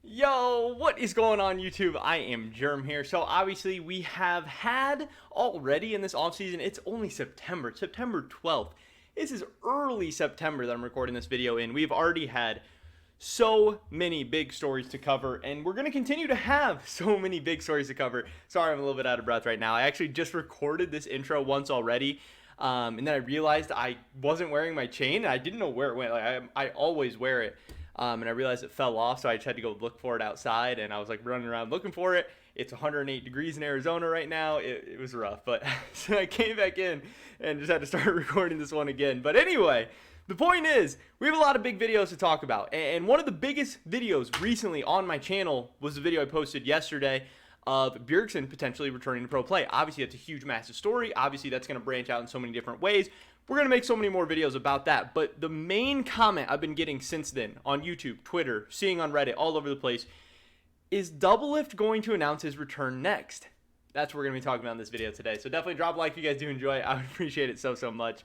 Yo, what is going on YouTube? I am Germ here. So obviously we have had already in this offseason, it's only September 12th. This is early September that I'm recording this video in. We've already had so many big stories to cover, and we're going to continue to have so many big stories to cover. Sorry, I'm a little bit out of breath right now. I actually just recorded this intro once already, and then I realized I wasn't wearing my chain, and I didn't know where it went. Like, I always wear it. And I realized it fell off, so I just had to go look for it outside, and I was like running around looking for it. It's 108 degrees in Arizona right now. It was rough, but so I came back in and just had to start recording this one again. But anyway, the point is, we have a lot of big videos to talk about, and one of the biggest videos recently on my channel was the video I posted yesterday of Bjergsen potentially returning to pro play. Obviously, that's a huge, massive story. Obviously, that's going to branch out in so many different ways. We're going to make so many more videos about that. But the main comment I've been getting since then on YouTube, Twitter, seeing on Reddit, all over the place, is Doublelift going to announce his return next? That's what we're going to be talking about in this video today. So definitely drop a like if you guys do enjoy it. I would appreciate it so much.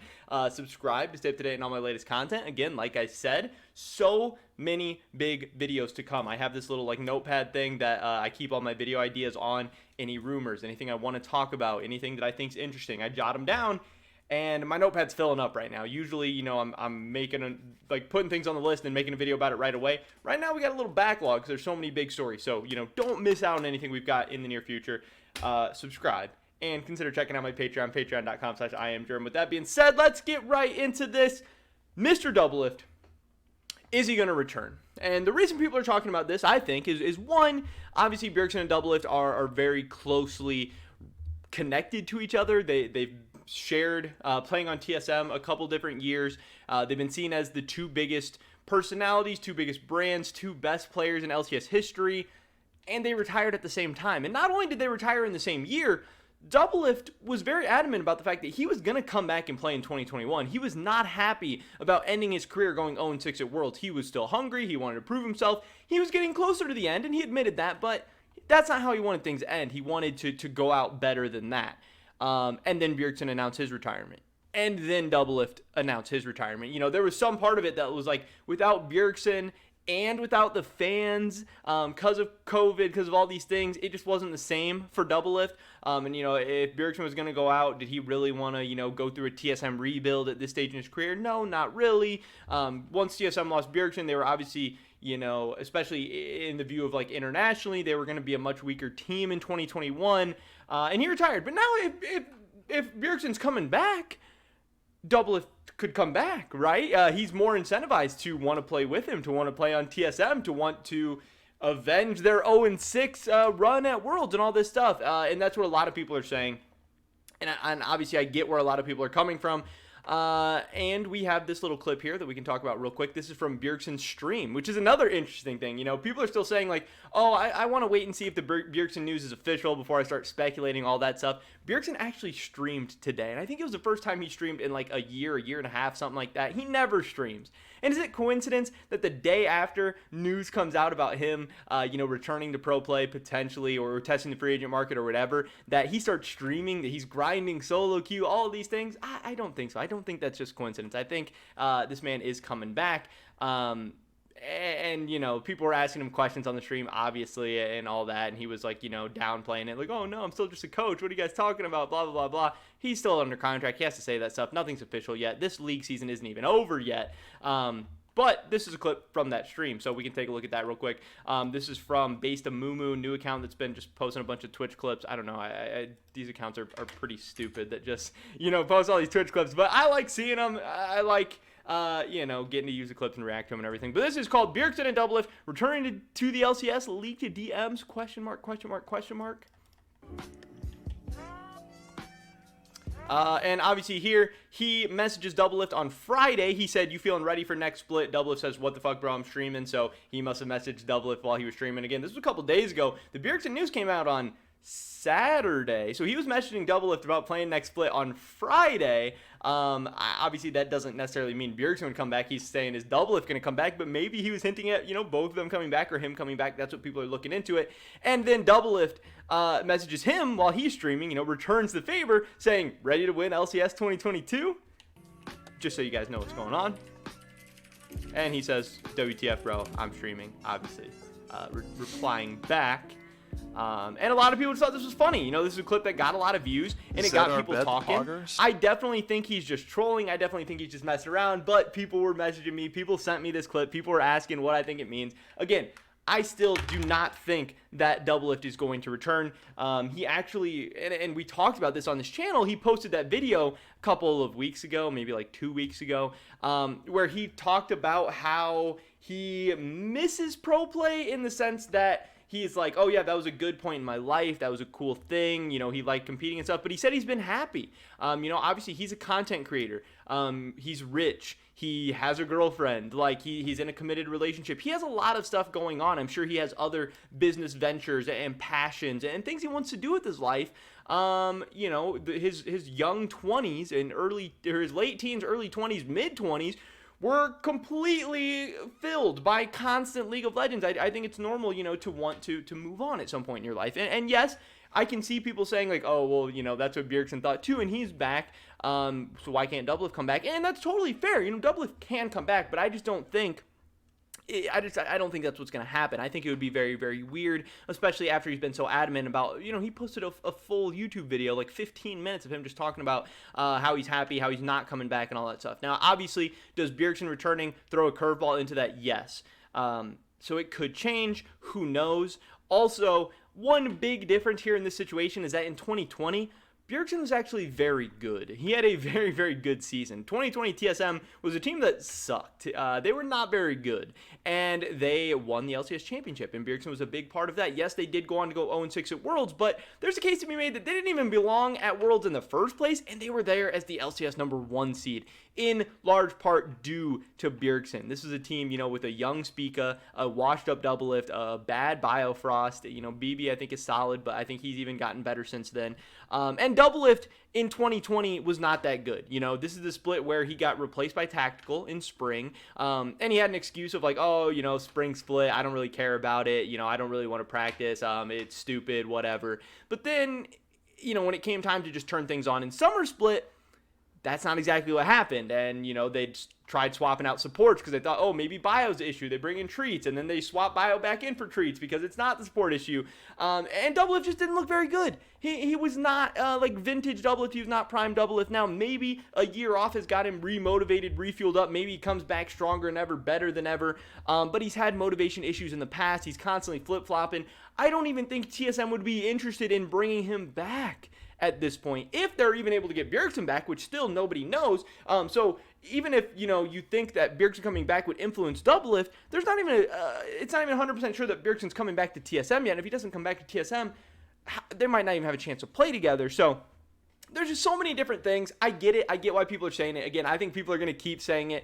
Subscribe to stay up to date on all my latest content. Again, like I said, so many big videos to come. I have this little notepad thing that I keep all my video ideas on. Any rumors, anything I want to talk about, anything that I think is interesting, I jot them down. And my notepad's filling up right now. Usually, I'm making putting things on the list and making a video about it right away. Right now, we got a little backlog because there's so many big stories. So, don't miss out on anything we've got in the near future. Subscribe and consider checking out my Patreon, patreon.com/IamGerm. With that being said, let's get right into this. Mr. Doublelift, is he going to return? And the reason people are talking about this, I think, is one, obviously, Bjergsen and Doublelift are very closely connected to each other. They've shared playing on TSM a couple different years. They've been seen as the two biggest personalities, two biggest brands, two best players in LCS history, and they retired at the same time. And not only did they retire in the same year, Doublelift was very adamant about the fact that he was going to come back and play in 2021. He was not happy about ending his career going 0-6 at Worlds. He was still hungry. He wanted to prove himself. He was getting closer to the end, and he admitted that, but that's not how he wanted things to end. He wanted to go out better than that. And then Bjergsen announced his retirement. And then Doublelift announced his retirement. There was some part of it that was like, without Bjergsen and without the fans, because of COVID, because of all these things, it just wasn't the same for Doublelift. And, if Bjergsen was going to go out, did he really want to, go through a TSM rebuild at this stage in his career? No, not really. Once TSM lost Bjergsen, they were obviously, especially in the view of internationally, they were going to be a much weaker team in 2021. And he retired. But now if Bjergsen's coming back, Doublelift could come back, right? He's more incentivized to want to play with him, to want to play on TSM, to want to avenge their 0-6 run at Worlds and all this stuff. And that's what a lot of people are saying. And obviously I get where a lot of people are coming from. And we have this little clip here that we can talk about real quick. This is from Bjergsen's stream, which is another interesting thing. People are still saying oh, I want to wait and see if the Bjergsen news is official before I start speculating all that stuff. Bjergsen actually streamed today, and I think it was the first time he streamed in a year and a half, something like that. He never streams. And is it coincidence that the day after news comes out about him, returning to pro play potentially, or testing the free agent market or whatever, that he starts streaming, that he's grinding solo queue, all of these things? I don't think so. I don't think that's just coincidence. I think this man is coming back. And people were asking him questions on the stream, obviously, and all that, and he was downplaying it, oh no, I'm still just a coach, what are you guys talking about, blah blah blah blah. He's still under contract, he has to say that stuff. Nothing's official yet. This league season isn't even over yet. But this is a clip from that stream, so we can take a look at that real quick. This is from Based a Mumu, new account that's been just posting a bunch of Twitch clips. I don't know, these accounts are pretty stupid that just post all these Twitch clips, but I like seeing them. I like getting to use the clips and react to them and everything. But this is called Bjergsen and Doublelift returning to the LCS, leaked to DMs, question mark. And obviously here, he messages Doublelift on Friday. He said, "You feeling ready for next split?" Doublelift says, "What the fuck, bro, I'm streaming." So he must have messaged Doublelift while he was streaming. Again, this was a couple days ago. The Bjergsen news came out on Saturday, so he was messaging Doublelift about playing next split on Friday. Obviously that doesn't necessarily mean Bjergsen would come back. He's saying, is Doublelift going to come back? But maybe he was hinting at both of them coming back or him coming back. That's what people are looking into it. And then Doublelift messages him while he's streaming, returns the favor, saying, "Ready to win LCS 2022? Just so you guys know what's going on." And he says, "WTF, bro, I'm streaming," obviously. replying back. And a lot of people thought this was funny. You know, this is a clip that got a lot of views, and it got people talking. Poggers? I definitely think he's just trolling. I definitely think he's just messing around. But people were messaging me. People sent me this clip. People were asking what I think it means. Again, I still do not think that Doublelift is going to return. He actually, and we talked about this on this channel, he posted that video a couple of weeks ago, maybe like 2 weeks ago, where he talked about how he misses pro play in the sense that he's like, oh yeah, that was a good point in my life. That was a cool thing. You know, he liked competing and stuff, but he said he's been happy. You know, obviously he's a content creator. He's rich. He has a girlfriend. Like he's in a committed relationship. He has a lot of stuff going on. I'm sure he has other business ventures and passions and things he wants to do with his life. You know, his young 20s and his late teens, early 20s, mid 20s were completely filled by constant League of Legends. I think it's normal, you know, to want to move on at some point in your life. And yes, I can see people saying like, oh, well, you know, that's what Bjergsen thought too, and he's back. So why can't Doublelift come back? And that's totally fair. You know, Doublelift can come back, but I just don't think I don't think that's what's going to happen. I think it would be very, very weird, especially after he's been so adamant about, you know, he posted a full YouTube video, like 15 minutes of him just talking about how he's happy, how he's not coming back and all that stuff. Now, obviously, does Bjergsen returning throw a curveball into that? Yes. So it could change. Who knows? Also, one big difference here in this situation is that in 2020, Bjergsen was actually very good. He had a very, very good season. 2020 TSM was a team that sucked. They were not very good, and they won the LCS championship, and Bjergsen was a big part of that. Yes, they did go on to go 0-6 at Worlds, but there's a case to be made that they didn't even belong at Worlds in the first place, and they were there as the LCS #1 seed, in large part due to Bjergsen. This is a team, you know, with a young Spica, a washed-up Doublelift, a bad Biofrost. You know, BB I think is solid, but I think he's even gotten better since then. And Doublelift in 2020 was not that good. You know, this is the split where he got replaced by Tactical in spring, and he had an excuse of like, oh, you know, spring split, I don't really care about it. You know, I don't really want to practice. It's stupid, whatever. But then, you know, when it came time to just turn things on in summer split, that's not exactly what happened. And, you know, they tried swapping out supports because they thought, oh, maybe Bio's the issue. They bring in Treats, and then they swap Bio back in for Treats because it's not the support issue. And Doublelift just didn't look very good. He was not like vintage Doublelift. He was not prime Doublelift. Now, maybe a year off has got him remotivated, refueled up. Maybe he comes back stronger than ever, better than ever. But he's had motivation issues in the past. He's constantly flip-flopping. I don't even think TSM would be interested in bringing him back at this point, if they're even able to get Bjergsen back, which still nobody knows. So even if, you know, you think that Bjergsen coming back would influence Doublelift, there's not even it's not even 100% sure that Bjergsen's coming back to TSM yet. And if he doesn't come back to TSM, they might not even have a chance to play together. So there's just so many different things. I get it. I get why people are saying it. Again, I think people are going to keep saying it.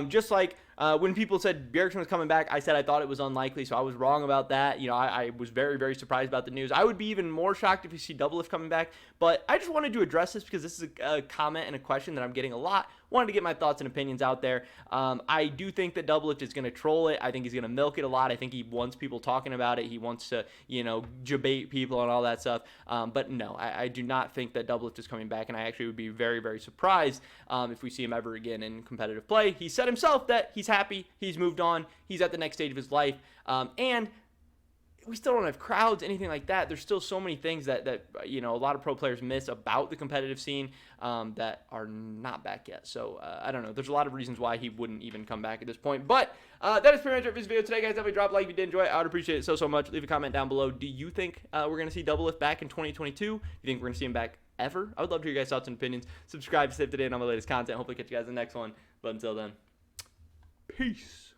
Just like when people said Bjergsen was coming back, I said I thought it was unlikely, so I was wrong about that. You know, I was very, very surprised about the news. I would be even more shocked if you see Doublelift coming back, but I just wanted to address this because this is a comment and a question that I'm getting a lot. Wanted to get my thoughts and opinions out there. I do think that Doublelift is going to troll it. I think he's going to milk it a lot. I think he wants people talking about it. He wants to, you know, debate people and all that stuff. But no, I do not think that Doublelift is coming back, and I actually would be very, very surprised if we see him ever again in competitive play. He said himself that he's happy. He's moved on. He's at the next stage of his life. And we still don't have crowds, anything like that. There's still so many things that you know, a lot of pro players miss about the competitive scene that are not back yet. So I don't know. There's a lot of reasons why he wouldn't even come back at this point. But that is pretty much it for this video today, guys. Definitely drop a like if you did enjoy it. I would appreciate it so much. Leave a comment down below. Do you think we're going to see Doublelift back in 2022? Do you think we're going to see him back ever? I would love to hear your guys' thoughts and opinions. Subscribe to stay up to date on my latest content. Hopefully catch you guys in the next one. But until then, peace.